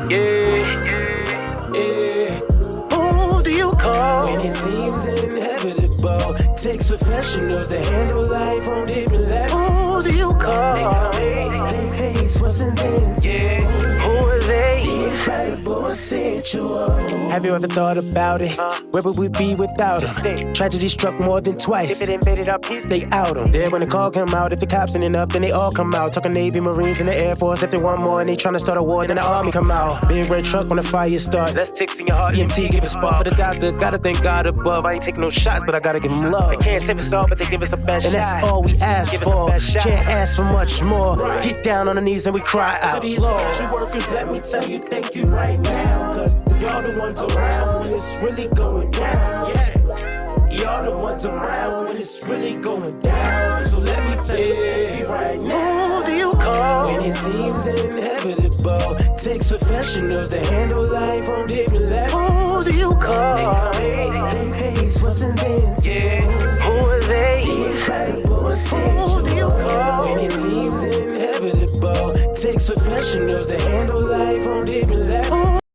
Yeah. Who do you call when it seems inevitable? Takes professionals to handle life on different levels. Who do you call? They face what's invincible. Yeah. Who are they? The incredible essential. Have you ever thought about it? Where would we be without them? Tragedy struck more than twice. If it invaded our peace, they out them. Then when the call come out, if the cops ain't enough, then they all come out. Talking Navy, Marines, and the Air Force. If they want more and they tryna start a war, then the Army come out. Big red truck when the fire start. That's ticks in your heart. EMT give a spot for the doctor. Gotta thank God above. I ain't taking no shots, but I gotta give him love. They can't save us all, but they give us the best and shot. And that's all we ask for. Can't ask for much more. Right. Get down on the knees and we cry out. To these essential workers, let me tell you, thank you right now. Cause y'all the ones around when it's really going down. Yeah. Y'all the ones around when it's really going down. So let me tell you right now. Who do you call when it seems inevitable? Takes professionals to handle life on different levels. Who do you call? They face what's invincible. Yeah. Who are they? The incredible essential. Who do you call when it seems inevitable? Takes professionals to handle life on different levels.